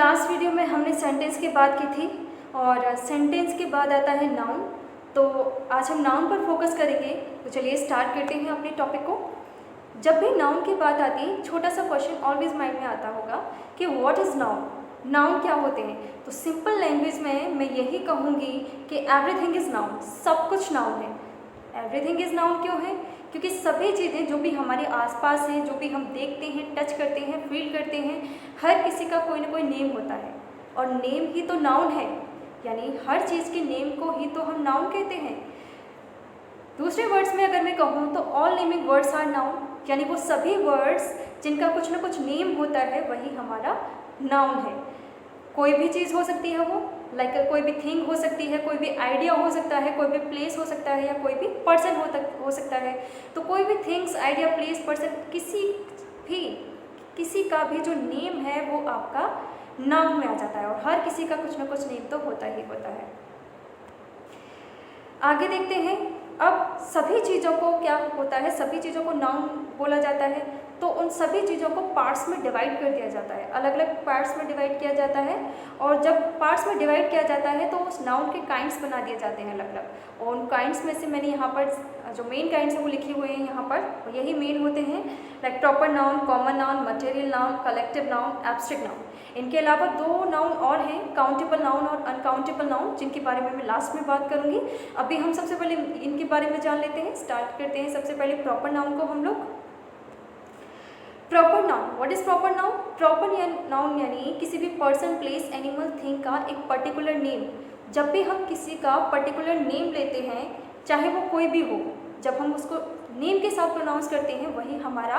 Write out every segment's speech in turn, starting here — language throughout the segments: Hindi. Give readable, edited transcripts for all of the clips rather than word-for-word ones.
लास्ट वीडियो में हमने सेंटेंस की बात की थी और सेंटेंस के बाद आता है नाउन। तो आज हम नाउन पर फोकस करेंगे। तो चलिए स्टार्ट करते हैं अपने टॉपिक को। जब भी नाउन की बात आती है, छोटा सा क्वेश्चन ऑलवेज माइंड में आता होगा कि व्हाट इज़ नाउन, नाउन क्या होते हैं। तो सिंपल लैंग्वेज में मैं यही कहूँगी कि एवरीथिंग इज़ नाउन, सब कुछ नाउन है। एवरीथिंग इज़ नाउन क्यों है? क्योंकि सभी चीज़ें जो भी हमारे आसपास हैं, जो भी हम देखते हैं, टच करते हैं, फील करते हैं, हर किसी का कोई ना कोई नेम होता है और नेम ही तो नाउन है। यानी हर चीज़ के नेम को ही तो हम नाउन कहते हैं। दूसरे वर्ड्स में अगर मैं कहूँ तो all naming words are noun, यानी वो सभी वर्ड्स जिनका कुछ ना कुछ नेम होता है वही हमारा नाउन है। कोई भी चीज़ हो सकती है वो, लाइक कोई भी थिंग हो सकती है, कोई भी आइडिया हो सकता है, कोई भी प्लेस हो सकता है, या कोई भी पर्सन हो सकता है। तो कोई भी थिंग्स, आइडिया, प्लेस, पर्सन, किसी का भी जो नेम है वो आपका नाउन में आ जाता है। और हर किसी का कुछ ना कुछ नेम तो होता ही होता है। आगे देखते हैं। अब सभी चीज़ों को क्या होता है, सभी चीज़ों को नाउन बोला जाता है। तो उन सभी चीज़ों को पार्ट्स में डिवाइड कर दिया जाता है, अलग अलग पार्ट्स में डिवाइड किया जाता है। और जब पार्ट्स में डिवाइड किया जाता है तो उस नाउन के काइंड्स बना दिए जाते हैं अलग अलग। और उन काइंड्स में से मैंने यहाँ पर जो मेन काइंड्स हैं वो लिखे हुए हैं यहाँ पर, यही मेन होते हैं, like proper noun, common noun, material noun, collective noun, abstract noun. इनके अलावा दो नाउन और हैं, काउंटेबल नाउन और अनकाउंटेबल नाउन, जिनके बारे में मैं लास्ट में बात करूँगी। अभी हम सबसे पहले इनके बारे में जान लेते हैं। स्टार्ट करते हैं सबसे पहले प्रॉपर नाउन को हम लोग। Proper noun, what is proper noun? Proper noun यानी किसी भी पर्सन, प्लेस, एनिमल, थिंग का एक पर्टिकुलर नेम। जब भी हम किसी का पर्टिकुलर नेम लेते हैं, चाहे वो कोई भी हो, जब हम उसको नेम के साथ प्रोनाउंस करते हैं वही हमारा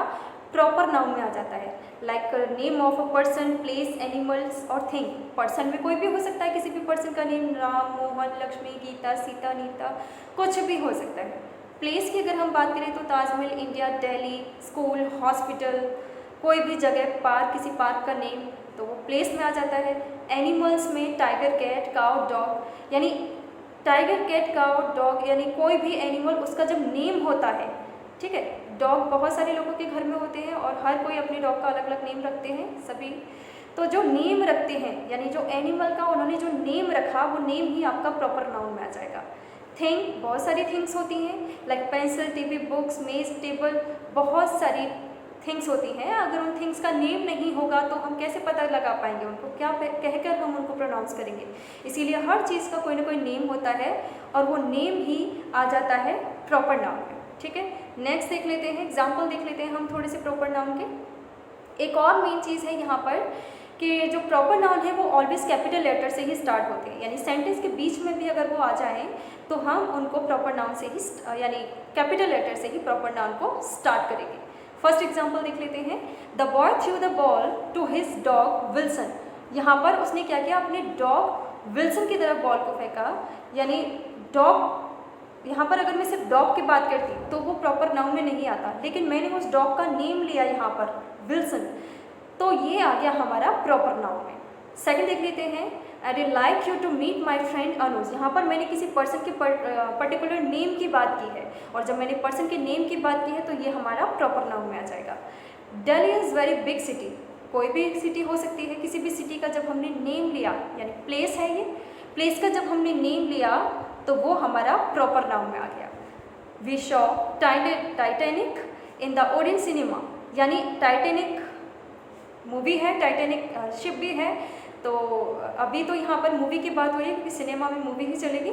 प्रॉपर नाउन में आ जाता है। Like name of a person, place, animals और थिंग। पर्सन में कोई भी हो सकता है, किसी भी पर्सन का नेम राम, मोहन, लक्ष्मी, गीता, सीता, नीता, कुछ भी हो सकता है। प्लेस की अगर हम बात करें तो Taj Mahal, India, Delhi, school, hospital, कोई भी जगह, पार्क, किसी पार्क का नेम, तो वो प्लेस में आ जाता है। एनिमल्स में टाइगर, कैट, काउ, डॉग, यानी टाइगर, कैट, काउ, डॉग यानी कोई भी एनिमल, उसका जब नेम होता है, ठीक है। डॉग बहुत सारे लोगों के घर में होते हैं और हर कोई अपने डॉग का अलग अलग नेम रखते हैं सभी। तो जो नेम रखते हैं, यानी जो एनिमल का उन्होंने जो नेम रखा, वो नेम ही आपका प्रॉपर नाउन में आ जाएगा। थिंग, बहुत सारी थिंग्स होती हैं, लाइक पेंसिल, टीवी, बुक्स, मेज, टेबल, बहुत सारी थिंग्स होती हैं। अगर उन थिंग्स का नेम नहीं होगा तो हम कैसे पता लगा पाएंगे उनको, क्या कहकर हम उनको प्रोनाउंस करेंगे। इसीलिए हर चीज़ का कोई ना कोई नेम होता है और वो नेम ही आ जाता है प्रॉपर नाउन में, ठीक है। नेक्स्ट देख लेते हैं, एग्जाम्पल देख लेते हैं हम थोड़े से प्रॉपर नाउन के। एक और मेन चीज़ है यहाँ पर कि जो प्रॉपर नाउन है वो ऑलवेज कैपिटल लेटर से ही स्टार्ट होते हैं। यानी सेंटेंस के बीच में भी अगर वो आ जाएं तो हम उनको प्रॉपर नाउन से ही, यानी कैपिटल लेटर से ही प्रॉपर नाउन को स्टार्ट करेंगे। फर्स्ट एग्जाम्पल देख लेते हैं। The boy threw the ball to his dog Wilson. यहाँ पर उसने क्या किया, अपने डॉग विल्सन की तरफ बॉल को फेंका। यानी डॉग, यहाँ पर अगर मैं सिर्फ डॉग की बात करती तो वो प्रॉपर नाउन में नहीं आता, लेकिन मैंने उस डॉग का नेम लिया यहाँ पर विल्सन, तो ये आ गया हमारा प्रॉपर नाउन में। सेकंड देख लेते हैं। I would like you to meet my friend Anuj. यहाँ पर मैंने किसी पर्सन के पर्टिकुलर नेम की बात की है, और जब मैंने पर्सन के नेम की बात की है तो ये हमारा प्रॉपर नाउन में आ जाएगा। Delhi is very big city. कोई भी सिटी हो सकती है, किसी भी सिटी का जब हमने नेम लिया, यानी प्लेस है ये, प्लेस का जब हमने नेम लिया तो वो हमारा प्रॉपर नाउन में आ गया। We saw Titanic in the Orion cinema. यानी टाइटैनिक मूवी है, टाइटैनिक शिप भी है। तो अभी तो यहाँ पर मूवी की बात हो रही है क्योंकि सिनेमा में मूवी ही चलेगी।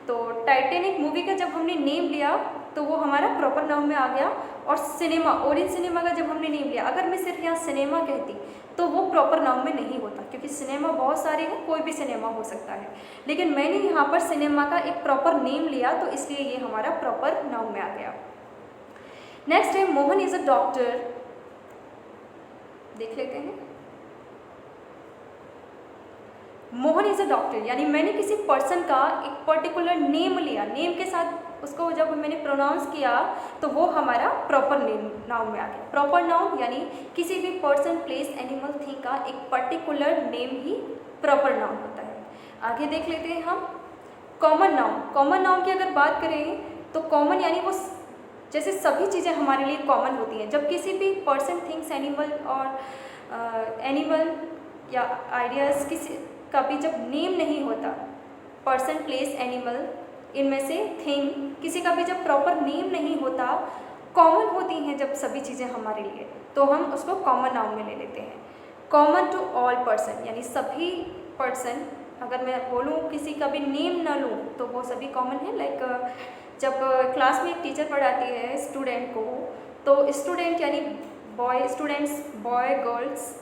तो टाइटैनिक मूवी का जब हमने नेम लिया तो वो हमारा प्रॉपर नाउन में आ गया। और सिनेमा, ओरियन सिनेमा का जब हमने नेम लिया, अगर मैं सिर्फ यहाँ सिनेमा कहती तो वो प्रॉपर नाउन में नहीं होता, क्योंकि सिनेमा बहुत सारे हैं, कोई भी सिनेमा हो सकता है। लेकिन मैंने यहाँ पर सिनेमा का एक प्रॉपर नेम लिया तो इसलिए ये हमारा प्रॉपर नाउन में आ गया। नेक्स्ट है मोहन इज़ अ डॉक्टर। देख लेते हैं। मोहन इज़ अ डॉक्टर, यानी मैंने किसी पर्सन का एक पर्टिकुलर नेम लिया, नेम के साथ उसको जब मैंने प्रोनाउंस किया तो वो हमारा प्रॉपर नेम नाउन में आ गया। प्रॉपर नाउन यानी किसी भी पर्सन, प्लेस, एनिमल, थिंग का एक पर्टिकुलर नेम ही प्रॉपर नाउन होता है। आगे देख लेते हैं हम कॉमन नाउन। कॉमन नाउन की अगर बात करें तो कॉमन यानी वो जैसे सभी चीज़ें हमारे लिए कॉमन होती हैं। जब किसी भी पर्सन, थिंग्स, एनिमल और एनिमल या आइडियाज़ किसी का भी जब नेम नहीं होता, पर्सन, प्लेस, एनिमल, इनमें से थिंग, किसी का भी जब प्रॉपर नेम नहीं होता, कॉमन होती हैं जब सभी चीज़ें हमारे लिए, तो हम उसको कॉमन नाउन में ले लेते हैं। कॉमन टू ऑल पर्सन, यानी सभी पर्सन, अगर मैं बोलूँ किसी का भी नेम ना लूँ तो वो सभी कॉमन है। लाइक जब क्लास में एक टीचर पढ़ाती है स्टूडेंट को, तो स्टूडेंट यानी बॉय, स्टूडेंट्स बॉय गर्ल्स,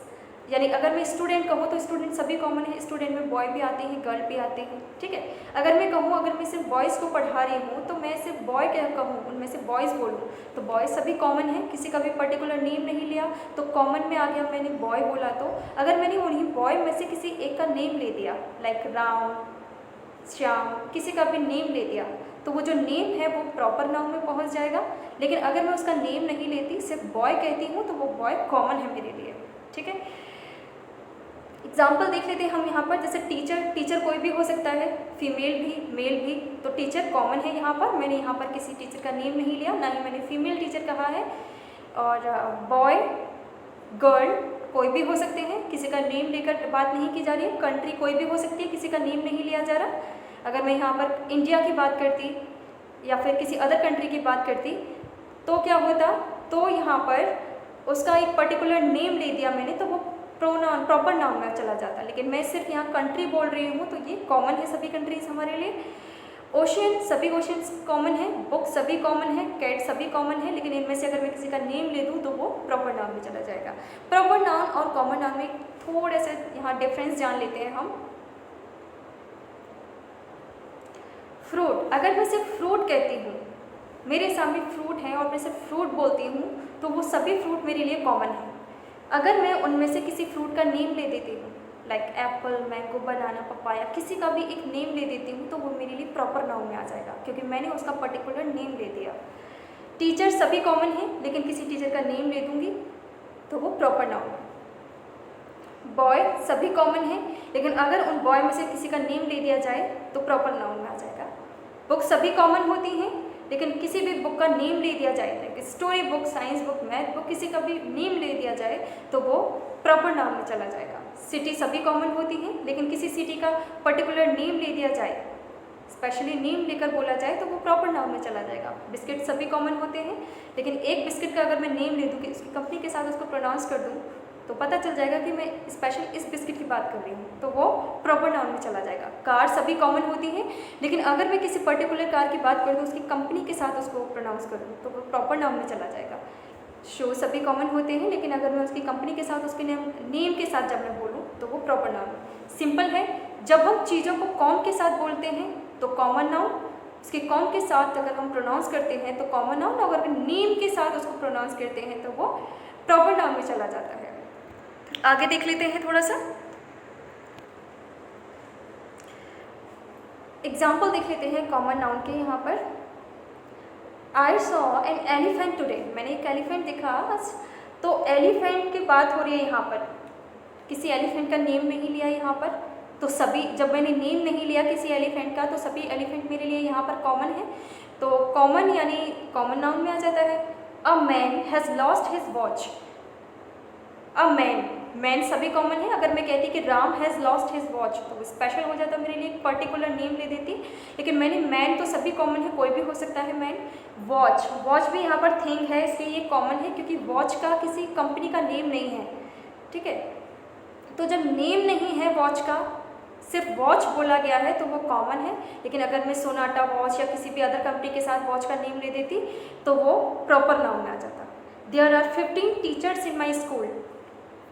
यानी अगर मैं स्टूडेंट कहूँ तो स्टूडेंट सभी कॉमन है, स्टूडेंट में बॉय भी आते हैं, गर्ल भी आते हैं, ठीक है। अगर मैं कहूँ, अगर मैं सिर्फ बॉयज़ को पढ़ा रही हूँ तो मैं सिर्फ बॉय क्या कहूँ, उनमें से बॉयज़ बोलूँ तो बॉयज़ सभी कॉमन है, किसी का भी पर्टिकुलर नेम नहीं लिया तो कॉमन में आ गया। मैंने बॉय बोला तो अगर मैंने उन्हीं बॉय में से किसी एक का नेम ले दिया, लाइक राम, श्याम, किसी का भी नेम ले दिया, तो वो जो नेम है वो प्रॉपर नाउन में पहुंच जाएगा। लेकिन अगर मैं उसका नेम नहीं लेती, सिर्फ बॉय कहती हूँ, तो वो बॉय कॉमन है मेरे लिए, ठीक है। एग्जाम्पल देख लेते हैं हम यहाँ पर, जैसे टीचर, टीचर कोई भी हो सकता है, फीमेल भी, मेल भी, तो टीचर कॉमन है यहाँ पर। मैंने यहाँ पर किसी टीचर का नेम नहीं लिया, ना ही मैंने फीमेल टीचर कहा है। और बॉय, गर्ल कोई भी हो सकते हैं, किसी का नेम लेकर बात नहीं की जा रही है। कंट्री कोई भी हो सकती है, किसी का नेम नहीं लिया जा रहा। अगर मैं यहाँ पर इंडिया की बात करती या फिर किसी अदर कंट्री की बात करती तो क्या होता, तो यहाँ पर उसका एक पर्टिकुलर नेम ले दिया मैंने, तो वो प्रोनाउन, प्रॉपर नाउन में चला जाता। लेकिन मैं सिर्फ यहाँ कंट्री बोल रही हूँ तो ये कॉमन है सभी कंट्रीज हमारे लिए। ओशियन, सभी ओशियंस कॉमन है। बुक सभी कॉमन है। कैट सभी कॉमन है। लेकिन इनमें से अगर मैं किसी का नेम ले दूँ तो वो प्रॉपर नाउन में चला जाएगा। प्रॉपर नाउन और कॉमन नाउन में थोड़े से यहाँ डिफरेंस जान लेते हैं हम। फ्रूट, अगर मैं सिर्फ फ्रूट कहती हूँ, मेरे सामने फ्रूट है और मैं सिर्फ फ्रूट बोलती हूँ, तो वो सभी फ्रूट मेरे लिए कॉमन है। अगर मैं उनमें से किसी फ्रूट का नेम ले देती हूँ, लाइक एप्पल, मैंगो, बनाना, पपाया, किसी का भी एक नेम ले देती हूँ, तो वो मेरे लिए प्रॉपर नाउन में आ जाएगा, क्योंकि मैंने उसका पर्टिकुलर नेम ले दिया। टीचर सभी कॉमन हैं, लेकिन किसी टीचर का नेम ले दूँगी तो वो प्रॉपर नाउन है। बॉय सभी कॉमन हैं, लेकिन अगर उन बॉय में से किसी का नेम ले दिया जाए तो प्रॉपर नाउन में आ जाएगा। बुक सभी कॉमन होती हैं, लेकिन किसी भी बुक का नेम ले दिया जाए, like story book, science book, math book, किसी का भी नेम ले दिया जाए तो वो प्रॉपर नाउन में चला जाएगा। सिटी सभी कॉमन होती हैं, लेकिन किसी सिटी का पर्टिकुलर नेम ले दिया जाए, स्पेशली नेम लेकर बोला जाए, तो वो प्रॉपर नाउन में चला जाएगा। बिस्किट सभी कॉमन होते हैं, लेकिन एक बिस्किट का अगर मैं नेम ले दूँ कि उसकी कंपनी के साथ उसको प्रोनाउंस कर दूँ तो पता चल जाएगा कि मैं स्पेशल इस बिस्किट की बात कर रही हूँ, तो वो प्रॉपर नाउन में चला जाएगा। कार सभी कॉमन होती हैं, लेकिन अगर मैं किसी पर्टिकुलर कार की बात कर दूँ, उसकी कंपनी के साथ उसको प्रोनाउंस कर दूँ, तो वो प्रॉपर नाउन में चला जाएगा। शो सभी कॉमन होते हैं, लेकिन अगर मैं उसकी कंपनी के साथ, उसके नेम के साथ जब मैं बोलूँ तो वो प्रॉपर नाउन। सिंपल है, जब हम चीज़ों को कॉम के साथ बोलते हैं तो कॉमन नाउन, उसके कॉम के साथ अगर हम प्रोनाउंस करते हैं तो कॉमन नाउन, और अगर नेम के साथ उसको प्रोनाउंस करते हैं तो वो प्रॉपर नाउन में चला जाता है। आगे देख लेते हैं थोड़ा सा एग्जाम्पल देख लेते हैं कॉमन नाउन के। यहाँ पर I saw an elephant today, मैंने एक एलिफेंट देखा आज, तो एलिफेंट की बात हो रही है यहाँ पर, किसी एलिफेंट का नेम नहीं लिया यहाँ पर, तो सभी, जब मैंने नेम नहीं लिया किसी एलिफेंट का, तो सभी एलिफेंट मेरे लिए यहाँ पर कॉमन है, तो कॉमन यानी कॉमन नाउन में आ जाता है। A man has lost his watch, a man, man सभी कॉमन है। अगर मैं कहती कि Ram has lost his watch तो वो स्पेशल हो जाता, मेरे लिए एक पर्टिकुलर नेम ले देती, लेकिन मैंने मैन तो सभी कॉमन है, कोई भी हो सकता है मैन। वॉच, वॉच भी यहाँ पर थिंग है, इसलिए ये कॉमन है, क्योंकि वॉच का किसी कंपनी का नेम नहीं है, ठीक है। तो जब नेम नहीं है वॉच का, सिर्फ वॉच बोला गया है, तो वो कॉमन है। लेकिन अगर मैं सोनाटा वॉच या किसी भी अदर कंपनी के साथ वॉच का नेम ले देती तो वो प्रॉपर नाउन में आ जाता। There are 15 teachers in my school,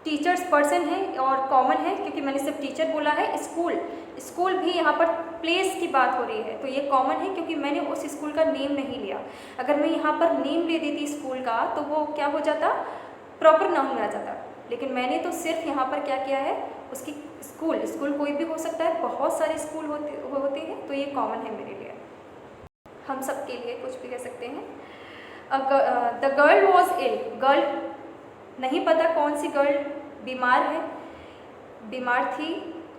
teachers person है और कॉमन है, क्योंकि मैंने सिर्फ टीचर बोला है। स्कूल, स्कूल भी यहाँ पर प्लेस की बात हो रही है, तो ये कॉमन है क्योंकि मैंने उस स्कूल का नेम नहीं लिया। अगर मैं यहाँ पर नेम ले देती स्कूल का तो वो क्या हो जाता, प्रॉपर नाउन में आ जाता, लेकिन मैंने तो सिर्फ यहाँ पर क्या किया है, उसकी स्कूल, स्कूल कोई भी हो सकता है, बहुत सारे स्कूल होते हैं, तो ये कॉमन है मेरे लिए, हम सब के लिए कुछ भी कह सकते हैं। The girl was ill, girl नहीं पता कौन सी गर्ल बीमार है, बीमार थी,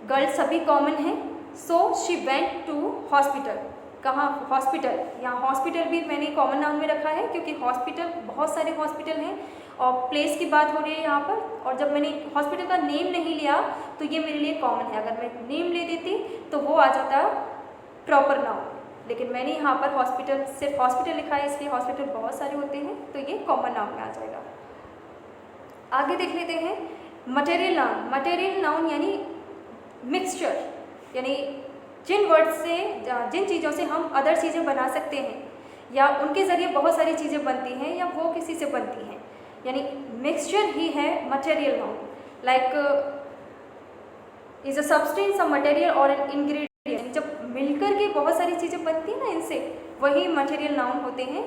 गर्ल सभी कॉमन है। So she went to hospital, कहाँ, हॉस्पिटल, यहाँ हॉस्पिटल भी मैंने कॉमन नाउन में रखा है क्योंकि हॉस्पिटल, बहुत सारे हॉस्पिटल हैं और प्लेस की बात हो रही है यहाँ पर, और जब मैंने हॉस्पिटल का नेम नहीं लिया तो ये मेरे लिए कॉमन है। अगर मैं नेम ले देती तो वो आ जाता प्रॉपर नाउन, लेकिन मैंने यहाँ पर हॉस्पिटल, सिर्फ हॉस्पिटल लिखा है, इसलिए हॉस्पिटल बहुत सारे होते हैं तो ये कॉमन नाउन में आ जाएगा। आगे देख लेते हैं मटेरियल नाउन। मटेरियल नाउन यानी मिक्सचर, यानी जिन वर्ड से, जिन चीज़ों से हम अदर चीज़ें बना सकते हैं या उनके ज़रिए बहुत सारी चीज़ें बनती हैं या वो किसी से बनती हैं, यानी मिक्सचर ही है material noun. Like is a substance, a material और एन इंग्रेडिएंट, जब मिलकर के बहुत सारी चीज़ें बनती हैं ना इनसे, वही मटेरियल नाउन होते हैं।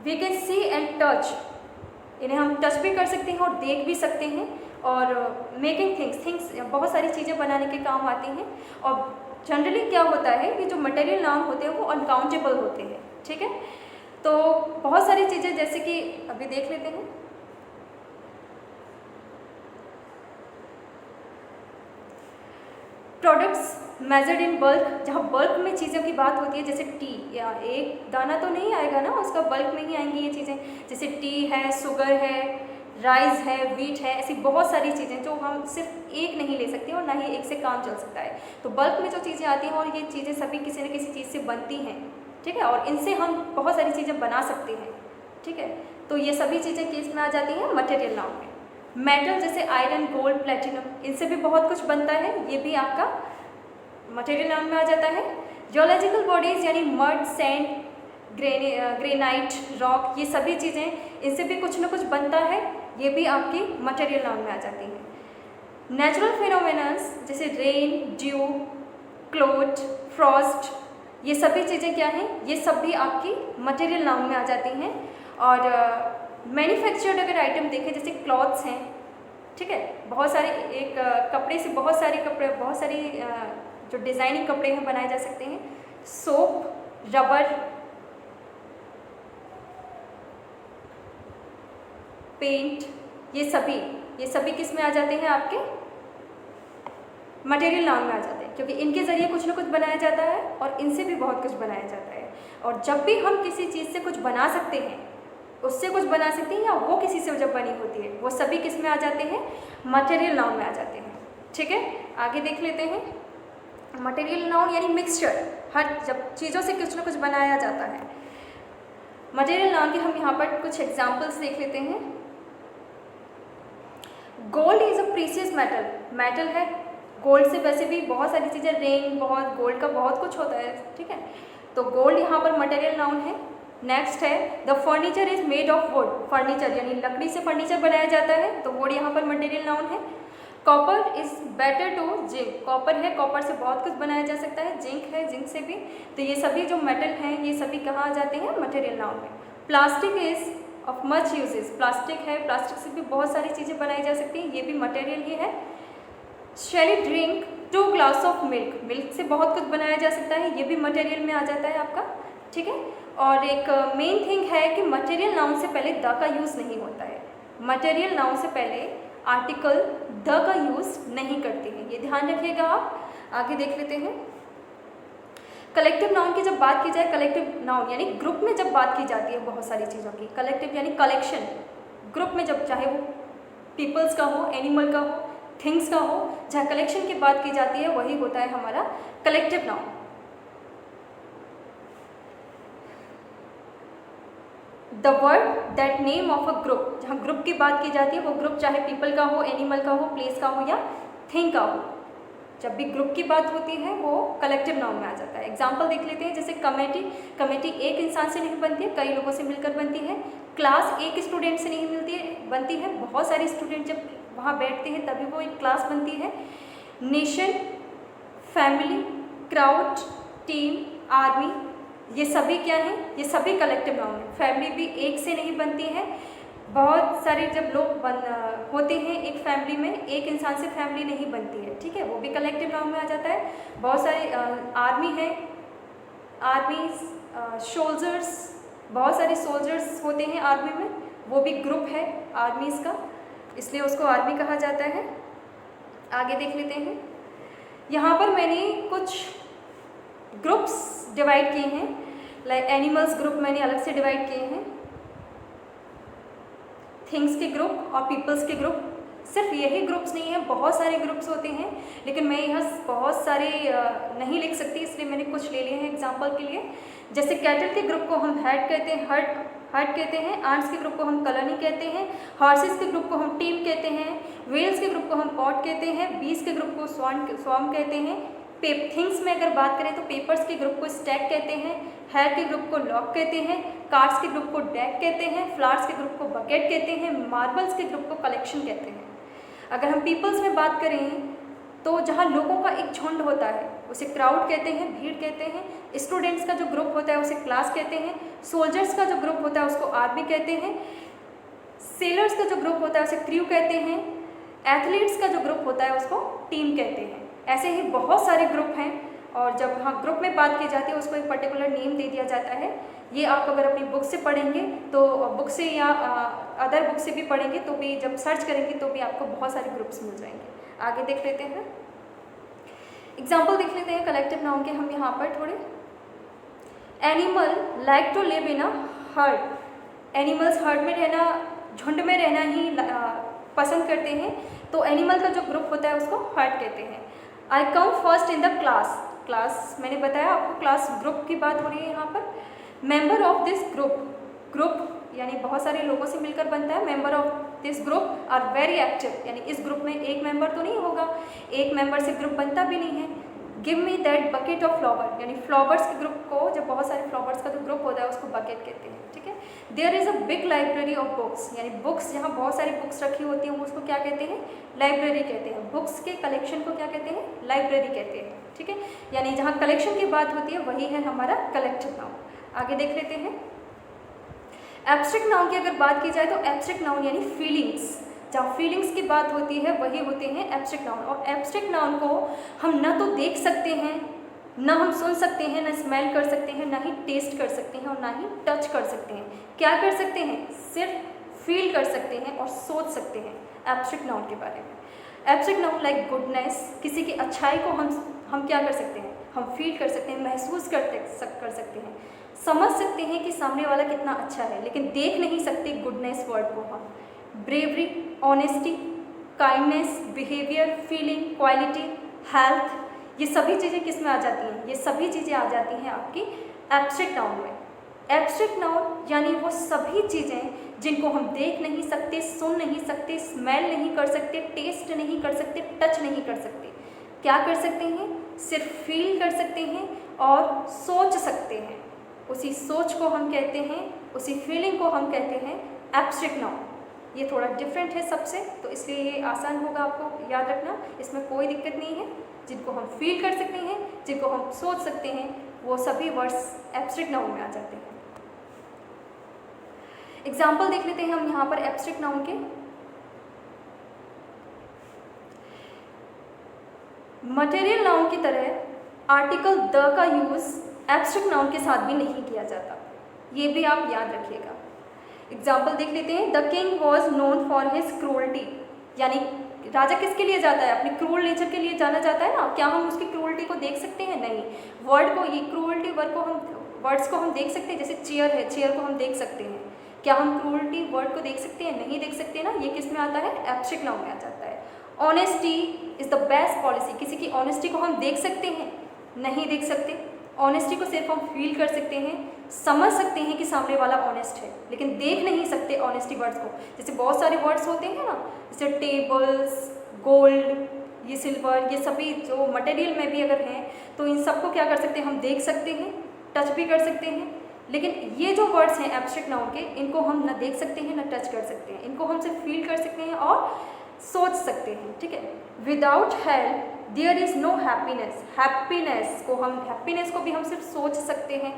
We can see and touch, इन्हें हम टच भी कर सकते हैं और देख भी सकते हैं, और मेकिंग थिंग्स बहुत सारी चीज़ें बनाने के काम आती हैं। और जनरली क्या होता है कि जो मटेरियल नाउन होते हैं वो अनकाउंटेबल होते हैं, ठीक है। तो बहुत सारी चीज़ें जैसे कि अभी देख लेते हैं, प्रोडक्ट्स मेजर्ड इन बल्क, जहाँ बल्क में चीज़ों की बात होती है, जैसे टी, या एक दाना तो नहीं आएगा ना, उसका बल्क में ही आएंगी ये चीज़ें, जैसे टी है, शुगर है, राइस है, वीट है, ऐसी बहुत सारी चीज़ें जो हम सिर्फ एक नहीं ले सकते और ना ही एक से काम चल सकता है। तो बल्क में जो चीज़ें आती हैं और ये चीज़ें सभी किसी न किसी चीज़ से बनती हैं, ठीक है, और इनसे हम बहुत सारी चीज़ें बना सकते हैं, ठीक है। तो ये सभी चीज़ें किस में आ जाती हैं, मटेरियल नाउन में। मेटल जैसे आयरन, गोल्ड, प्लेटिनम, इनसे भी बहुत कुछ बनता है, ये भी आपका मटेरियल नाउन में आ जाता है। जियोलॉजिकल बॉडीज़ यानी मड, सैंड, ग्रेनाइट, रॉक, ये सभी चीज़ें, इनसे भी कुछ न कुछ बनता है, ये भी आपकी मटेरियल नाउन में आ जाती हैं। नेचुरल फिनोमेनन्स जैसे रेन, ड्यू, क्लाउड, फ्रॉस्ट, ये सभी चीज़ें क्या हैं, ये सब भी आपकी मटेरियल नाउन में आ जाती हैं। और मैन्युफैक्चर्ड अगर आइटम देखें, जैसे क्लॉथ्स हैं, ठीक है, बहुत सारे, एक कपड़े से बहुत सारे कपड़े, बहुत सारी जो डिज़ाइनिंग कपड़े हैं बनाए जा सकते हैं। सोप, रबर, पेंट, ये सभी किस में आ जाते हैं, आपके मटेरियल नाउन में आ जाते हैं, क्योंकि इनके ज़रिए कुछ ना कुछ बनाया जाता है और इनसे भी बहुत कुछ बनाया जाता है। और जब भी हम किसी चीज़ से कुछ बना सकते हैं, उससे कुछ बना सकते हैं, या वो किसी से जब बनी होती है, वो सभी किस में आ जाते हैं, मटेरियल नाउन में आ जाते हैं, ठीक है। आगे देख लेते हैं, मटेरियल नाउन यानी मिक्सचर, हर जब चीज़ों से कुछ ना कुछ बनाया जाता है। मटेरियल नाउन के हम यहाँ पर कुछ एग्जाम्पल्स देख लेते हैं। Gold is a precious metal, metal है, गोल्ड से वैसे भी बहुत सारी चीज़ें, रेन, बहुत गोल्ड का बहुत कुछ होता है, ठीक है, तो गोल्ड यहाँ पर मटेरियल नाउन है। नेक्स्ट है the furniture is made of would, furniture यानी लकड़ी से फर्नीचर बनाया जाता है, तो वुड यहाँ पर मटेरियल नाउन है। Copper is better to zinc, copper है, कॉपर से बहुत कुछ बनाया जा सकता है, जिंक है, जिंक से भी, तो ये सभी जो मेटल हैं ये सभी कहाँ आ जाते हैं, मटेरियल नाउन में। Plastic is of much uses, plastic है, प्लास्टिक से भी बहुत सारी चीज़ें बनाई जा सकती हैं, ये भी मटेरियल ही है। शैली drink 2 glass of milk, milk से बहुत कुछ बनाया जा सकता है, ये भी मटेरियल में आ जाता है आपका, ठीक है। और एक मेन थिंग है कि मटेरियल नाउन से पहले द का यूज़ नहीं होता है, मटेरियल नाउन से पहले आर्टिकल द का यूज़ नहीं करते हैं, ये ध्यान रखिएगा आप। आगे देख लेते हैं, कलेक्टिव नाउन की जब बात की जाए, कलेक्टिव नाउन यानी ग्रुप में जब बात की जाती है बहुत सारी चीज़ों की, कलेक्टिव यानी कलेक्शन, ग्रुप में जब, चाहे वो पीपल्स का हो, एनिमल का हो, थिंग्स का हो, जहाँ कलेक्शन की बात की जाती है वही होता है हमारा collective noun. The word that name of a group, जहाँ ग्रुप की बात की जाती है वो ग्रुप चाहे पीपल का हो, एनिमल का हो, प्लेस का हो या थिंग का हो, जब भी ग्रुप की बात होती है वो कलेक्टिव नाउन में आ जाता है। एग्जाम्पल देख लेते हैं, जैसे कमेटी, कमेटी एक इंसान से नहीं बनती है, कई लोगों से मिलकर बनती है। क्लास एक स्टूडेंट से नहीं बनती है, बहुत सारे स्टूडेंट जब वहाँ बैठते हैं तभी वो एक क्लास बनती है। Nation, family, crowd, team, army, ये सभी क्या हैं, ये सभी कलेक्टिव नाउन है। फैमिली भी एक से नहीं बनती है, बहुत सारे जब लोग होते हैं एक फैमिली में, एक इंसान से फैमिली नहीं बनती है, ठीक है, वो भी कलेक्टिव नाउन में आ जाता है। बहुत सारे आर्मी है, आर्मी, सोल्जर्स, बहुत सारे सोल्जर्स होते हैं आर्मी में, वो भी ग्रुप है आर्मीज़ का, इसलिए उसको आर्मी कहा जाता है। आगे देख लेते हैं, यहाँ पर मैंने कुछ ग्रुप्स डिवाइड किए हैं, लाइक एनिमल्स ग्रुप मैंने अलग से डिवाइड किए हैं, थिंग्स के ग्रुप और पीपल्स के ग्रुप। सिर्फ यही ग्रुप्स नहीं है, बहुत सारे ग्रुप्स होते हैं, लेकिन मैं यहाँ बहुत सारे नहीं लिख सकती, इसलिए मैंने कुछ ले लिए हैं एग्जांपल के लिए। जैसे कैटल के ग्रुप को हम हेड कहते हैं, हर्ड कहते हैं, आंट्स के ग्रुप को हम कॉलोनी कहते हैं, हॉर्सेस के ग्रुप को हम टीम कहते हैं, व्हेल्स के ग्रुप को हम पॉट कहते हैं, बीज के ग्रुप को स्वार्म कहते हैं। थिंग्स में अगर बात करें तो पेपर्स के ग्रुप को स्टैक कहते हैं, हेयर के ग्रुप को लॉक कहते हैं, कार्ड्स के ग्रुप को डेक कहते हैं, फ्लावर्स के ग्रुप को बकेट कहते हैं, मार्बल्स के ग्रुप को कलेक्शन कहते हैं। अगर हम पीपल्स में बात करें तो जहाँ लोगों का एक झुंड होता है उसे क्राउड कहते हैं, भीड़ कहते हैं। स्टूडेंट्स का जो ग्रुप होता है उसे क्लास कहते हैं, सोल्जर्स का जो ग्रुप होता है उसको आर्मी कहते हैं, सेलर्स का जो ग्रुप होता है उसे क्रू कहते हैं, एथलीट्स का जो ग्रुप होता है उसको टीम कहते हैं। ऐसे ही बहुत सारे ग्रुप हैं, और जब हाँ ग्रुप में बात की जाती है उसको एक पर्टिकुलर नेम दे दिया जाता है। ये आप अगर अपनी बुक से पढ़ेंगे तो बुक से या अदर बुक से भी पढ़ेंगे तो भी, जब सर्च करेंगे तो भी आपको बहुत सारे ग्रुप्स मिल जाएंगे। आगे देख लेते हैं, एग्जाम्पल देख लेते हैं कलेक्टिव नाउन के हम यहाँ पर थोड़े। Animal like to live in a herd. Animals herd में रहना, झुंड में रहना ही पसंद करते हैं, तो एनिमल का जो ग्रुप होता है उसको हर्ड कहते हैं। I come first in the class. Class मैंने बताया आपको, क्लास ग्रुप की बात हो रही है यहाँ पर। Member of this group, group यानी बहुत सारे लोगों से मिलकर बनता है। Member of this group are very active, यानी इस ग्रुप में एक मेंबर तो नहीं होगा, एक मेंबर से ग्रुप बनता भी नहीं है। Give me that bucket of flower, यानी फ्लावर्स के ग्रुप को, जब बहुत सारे फ्लावर्स का जो ग्रुप होता है उसको बकेट कहते हैं, ठीक है। There is a big library of books, यानी बुक्स, जहाँ बहुत सारी बुक्स रखी होती हैं उसको क्या कहते हैं, लाइब्रेरी कहते हैं। बुक्स के कलेक्शन को क्या कहते हैं, लाइब्रेरी कहते हैं, ठीक है। यानी जहाँ कलेक्शन की बात होती है वही है हमारा कलेक्टिव नाउन। आगे देख लेते हैं, एब्स्ट्रैक्ट नाउन की अगर बात की जाए तो एब्स्ट्रैक्ट नाउन यानी फीलिंग्स, जहाँ फीलिंग्स की बात होती है वही होते हैं एब्स्ट्रैक्ट नाउन। और एब्स्ट्रैक्ट नाउन को हम ना तो देख सकते हैं, ना हम सुन सकते हैं, ना स्मेल कर सकते हैं, ना ही टेस्ट कर सकते हैं, और ना ही टच कर सकते हैं। क्या कर सकते हैं, सिर्फ फील कर सकते हैं और सोच सकते हैं एब्स्ट्रैक्ट नाउन के बारे में। एब्स्ट्रैक्ट नाउन लाइक गुडनेस, किसी की अच्छाई को हम क्या कर सकते हैं, हम फील कर सकते हैं, महसूस कर सकते हैं, समझ सकते हैं कि सामने वाला कितना अच्छा है, लेकिन देख नहीं सकते गुडनेस वर्ड को हम। Bravery, honesty, kindness, behaviour, feeling, quality, health, ये सभी चीज़ें किस में आ जाती हैं, ये सभी चीज़ें आ जाती हैं आपकी एब्स्ट्रैक्ट नाउन में। एब्स्ट्रैक्ट नाउन यानी वो सभी चीज़ें जिनको हम देख नहीं सकते, सुन नहीं सकते, स्मेल नहीं कर सकते, टेस्ट नहीं कर सकते, टच नहीं कर सकते। क्या कर सकते हैं, सिर्फ फील कर सकते हैं और सोच सकते हैं। उसी सोच को हम कहते हैं, उसी फीलिंग को हम कहते हैं एब्स्ट्रैक्ट नाउन। ये थोड़ा डिफरेंट है सबसे, तो इसलिए ये आसान होगा आपको याद रखना, इसमें कोई दिक्कत नहीं है। जिनको हम फील कर सकते हैं, जिनको हम सोच सकते हैं, वो सभी वर्ड्स एब्स्ट्रैक्ट नाउन में आ जाते हैं। एग्जाम्पल देख लेते हैं हम यहाँ पर एब्स्ट्रैक्ट नाउन के। मटेरियल नाउन की तरह आर्टिकल द का यूज़ एब्स्ट्रैक्ट नाउन के साथ भी नहीं किया जाता, ये भी आप याद रखिएगा। एग्जाम्पल देख लेते हैं, the king was known for his cruelty, यानी राजा किसके लिए जाता है, अपनी क्रूअल नेचर के लिए जाना जाता है ना। क्या हम उसकी क्रूअल्टी को देख सकते हैं, नहीं। वर्ड को, ये क्रूअल्टी वर्ड्स को हम देख सकते हैं, जैसे चेयर है, चेयर को हम देख सकते हैं। क्या हम क्रूअल्टी वर्ड को देख सकते हैं, नहीं देख सकते ना। ये किस में आता है, एब्स्ट्रैक्ट नाउन में आ जाता है। Honesty is the best policy, किसी की ऑनेस्टी को हम देख सकते हैं, नहीं देख सकते। ऑनेस्टी को सिर्फ हम फील कर सकते हैं, समझ सकते हैं कि सामने वाला ऑनेस्ट है, लेकिन देख नहीं सकते ऑनेस्टी वर्ड्स को। जैसे बहुत सारे वर्ड्स होते हैं ना, जैसे टेबल्स, गोल्ड, ये सिल्वर, ये सभी जो मटेरियल में भी अगर हैं तो इन सबको क्या कर सकते हैं, हम देख सकते हैं, टच भी कर सकते हैं। लेकिन ये जो वर्ड्स हैं एब्स्ट्रैक्ट नाउन के, इनको हम ना देख सकते हैं, ना टच कर सकते हैं, इनको हम सिर्फ फील कर सकते हैं और सोच सकते हैं, ठीक है। Without help there is no happiness, happiness को भी हम सिर्फ सोच सकते हैं,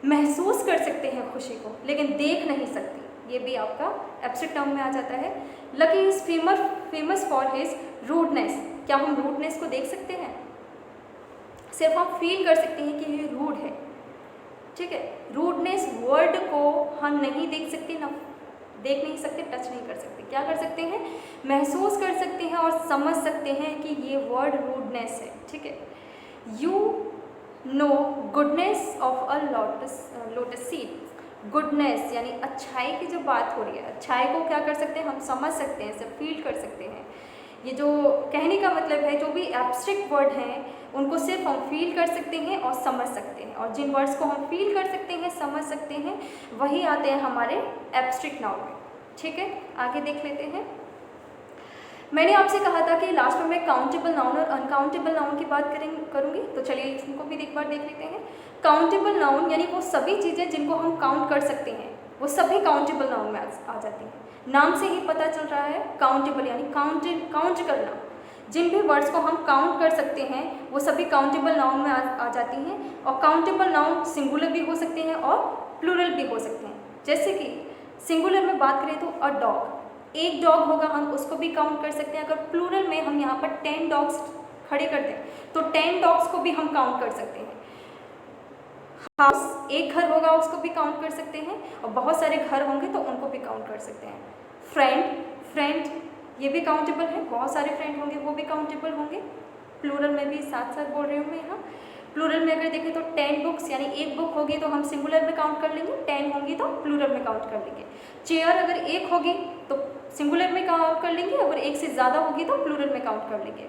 महसूस कर सकते हैं खुशी को, लेकिन देख नहीं सकते। ये भी आपका एब्स्ट्रैक्ट नाउन में आ जाता है। Lucky is famous for his rudeness, क्या हम रूडनेस को देख सकते हैं, सिर्फ हम फील कर सकते हैं कि ये रूड है, ठीक है। रूडनेस वर्ड को हम नहीं देख सकते, ना देख नहीं सकते, टच नहीं कर सकते। क्या कर सकते हैं, महसूस कर सकते हैं और समझ सकते हैं कि ये वर्ड रूडनेस है, ठीक है। You know goodness of a lotus seed. Goodness यानी अच्छाई की जो बात हो रही है, अच्छाई को क्या कर सकते हैं हम, समझ सकते हैं, सिर्फ फील कर सकते हैं। ये जो कहने का मतलब है, जो भी एब्स्ट्रैक्ट वर्ड हैं उनको सिर्फ हम फील कर सकते हैं और समझ सकते हैं, और जिन वर्ड्स को हम फील कर सकते हैं, समझ सकते हैं, वही आते हैं हमारे एब्स्ट्रैक्ट नाउन में। ठीक है, आगे देख लेते हैं। मैंने आपसे कहा था कि लास्ट में मैं काउंटेबल नाउन और अनकाउंटेबल नाउन की बात करूंगी, तो चलिए इसको भी एक बार देख लेते हैं। काउंटेबल नाउन यानी वो सभी चीज़ें जिनको हम काउंट कर सकते हैं, वो सभी काउंटेबल नाउन में आ जाती हैं। नाम से ही पता चल रहा है, काउंटेबल यानी काउंट करना। जिन भी वर्ड्स को हम काउंट कर सकते हैं वो सभी काउंटेबल नाउन में आ जाती हैं। और काउंटेबल नाउन सिंगुलर भी हो सकते हैं और प्लूरल भी हो सकते हैं। जैसे कि सिंगुलर में बात करें तो अ डॉग, एक डॉग होगा, हम उसको भी काउंट कर सकते हैं। अगर प्लूरल में हम यहाँ पर 10 डॉग्स खड़े कर दें तो 10 डॉग्स को भी हम काउंट कर सकते हैं। हाउस, एक घर होगा, उसको भी काउंट कर सकते हैं, और बहुत सारे घर होंगे तो उनको भी काउंट कर सकते हैं। फ्रेंड ये भी काउंटेबल है, बहुत सारे फ्रेंड होंगे वो भी काउंटेबल होंगे, प्लूरल में भी साथ साथ बोल रही हूँ मैं यहाँ। प्लूरल में अगर देखें तो 10 बुक्स, यानी एक बुक होगी तो हम सिंगुलर में काउंट कर लेंगे, 10 होंगी तो प्लूरल में काउंट कर लेंगे। चेयर अगर एक होगी तो सिंगुलर में काउंट कर लेंगे, अगर एक से ज़्यादा होगी तो प्लूरल में काउंट कर लेंगे।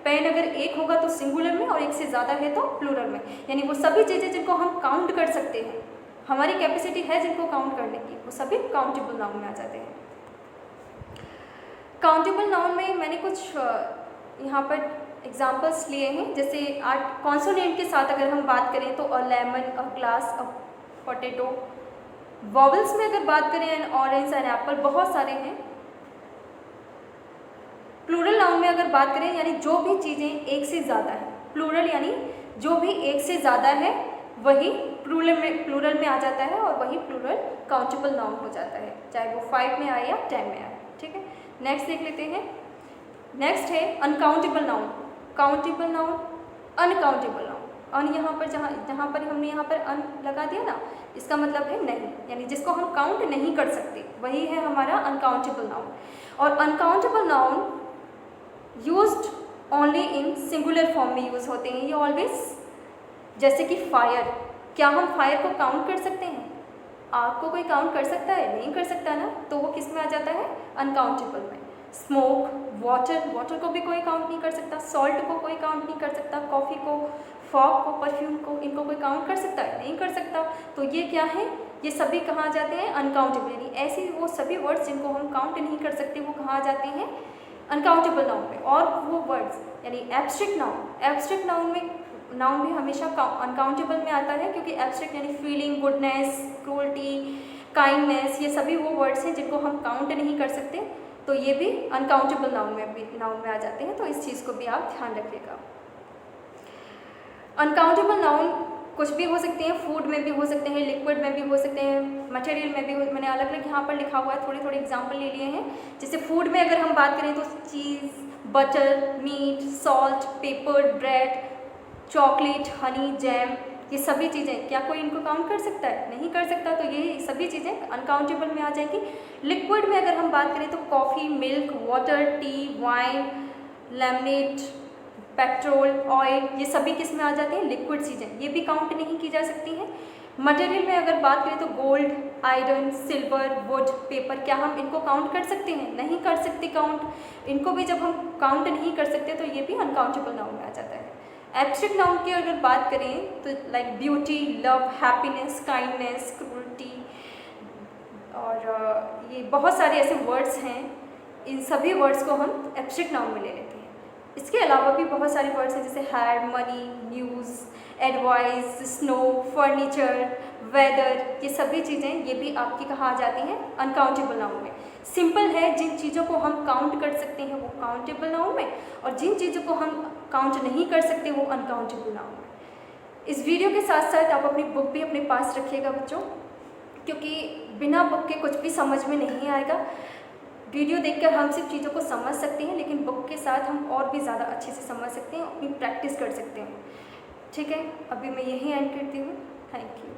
पेन अगर एक होगा तो सिंगुलर में, और एक से ज़्यादा है तो प्लूरल में। यानी वो सभी चीज़ें जिनको हम काउंट कर सकते हैं, हमारी कैपेसिटी है जिनको काउंट करने की, वो सभी काउंटेबल नाउन में आ जाते हैं। काउंटेबल नाउन में मैंने कुछ यहाँ पर एग्जाम्पल्स लिए हैं। जैसे कॉन्सोनेंट के साथ अगर हम बात करें तो a lemon, a glass, a potato. Vowels में अगर बात करें एन ऑरेंज, एन एप्पल, बहुत सारे हैं। प्लूरल नाउन में अगर बात करें यानी जो भी चीज़ें एक से ज़्यादा है, प्लूरल यानी जो भी एक से ज़्यादा है वही प्लूरल में आ जाता है, और वही प्लूरल काउंटेबल नाउन हो जाता है, चाहे वो 5 में आए या 10 में आए। ठीक है, नेक्स्ट देख लेते हैं। नेक्स्ट है uncountable noun, countable noun, uncountable noun. Un यहाँ पर जहाँ पर हमने यहाँ पर अन लगा दिया ना, इसका मतलब है नहीं, यानी जिसको हम काउंट नहीं कर सकते, वही है हमारा अनकाउंटेबल नाउन। और uncountable noun used only in singular form में यूज़ होते हैं ये ऑलवेज। जैसे कि फायर, क्या हम फायर को काउंट कर सकते हैं? आग को कोई काउंट कर सकता है? नहीं कर सकता ना, तो वो किस में आ जाता है? अनकाउंटेबल में। स्मोक, वाटर को भी कोई काउंट नहीं कर सकता, सॉल्ट को कोई काउंट नहीं कर सकता, कॉफ़ी को, फॉग को, परफ्यूम को, इनको कोई काउंट कर सकता है? नहीं कर सकता। तो ये क्या है? ये सभी कहाँ आ जाते हैं? अनकाउंटेबल। यानी ऐसे वो सभी वर्ड्स जिनको हम काउंट नहीं कर सकते वो कहाँ आ जाते हैं? अनकाउंटेबल नाउन में। और वो वर्ड्स यानी एब्स्ट्रैक्ट नाउन भी हमेशा अनकाउंटेबल में आता है, क्योंकि एब्स्ट्रैक्ट यानी फीलिंग, गुडनेस, क्रूअल्टी, काइंडनेस, ये सभी वो वर्ड्स हैं जिनको हम काउंट नहीं कर सकते, तो ये भी अनकाउंटेबल नाउन में आ जाते हैं। तो इस चीज़ को भी आप ध्यान रखिएगा। अनकाउंटेबल नाउन कुछ भी हो सकते हैं, फूड में भी हो सकते हैं, लिक्विड में भी हो सकते हैं, मटेरियल में भी मैंने अलग अलग यहाँ पर लिखा हुआ है, थोड़े थोड़े एग्जाम्पल ले लिए हैं। जैसे फूड में अगर हम बात करें तो cheese, butter, meat, salt, pepper, bread, chocolate, honey, jam, ये सभी चीज़ें, क्या कोई इनको काउंट कर सकता है? नहीं कर सकता, तो ये सभी चीज़ें अनकाउंटेबल में आ जाएंगी। लिक्विड में अगर हम बात करें तो coffee, milk, water, T, wine, lemonade, petrol, oil, ये सभी किस में आ जाते हैं? लिक्विड चीज़ें, ये भी काउंट नहीं की जा सकती हैं। मटेरियल में अगर बात करें तो gold, iron, silver, would, paper, क्या हम इनको काउंट कर सकते हैं? नहीं कर सकते काउंट। इनको भी जब हम काउंट नहीं कर सकते तो ये भी अनकाउंटेबल नाउन में आ जाता है। एब्स्ट्रैक्ट नाउन की अगर बात करें तो like beauty, love, happiness, kindness, cruelty, और ये बहुत सारे ऐसे वर्ड्स हैं, इन सभी वर्ड्स को हम एब्स्ट्रैक्ट नाउन में ले लेते हैं। इसके अलावा भी बहुत सारे वर्ड्स हैं, जैसे hair, money, news, advice, snow, furniture, weather, ये सभी चीज़ें ये भी आपकी कहाँ आ जाती हैं? अनकाउंटेबल नाउन में। सिंपल है, जिन चीज़ों को हम काउंट कर सकते हैं वो काउंटेबल नाउन में, और जिन चीज़ों को हम काउंट नहीं कर सकते वो अनकाउंटेबल नाउन में। इस वीडियो के साथ साथ आप अपनी बुक भी अपने पास रखिएगा बच्चों, क्योंकि बिना बुक के कुछ भी समझ में नहीं आएगा। वीडियो देखकर हम सिर्फ चीज़ों को समझ सकते हैं, लेकिन बुक के साथ हम और भी ज़्यादा अच्छे से समझ सकते हैं, अपनी प्रैक्टिस कर सकते हैं। ठीक है, अभी मैं यही एंड करती हूँ। Thank you.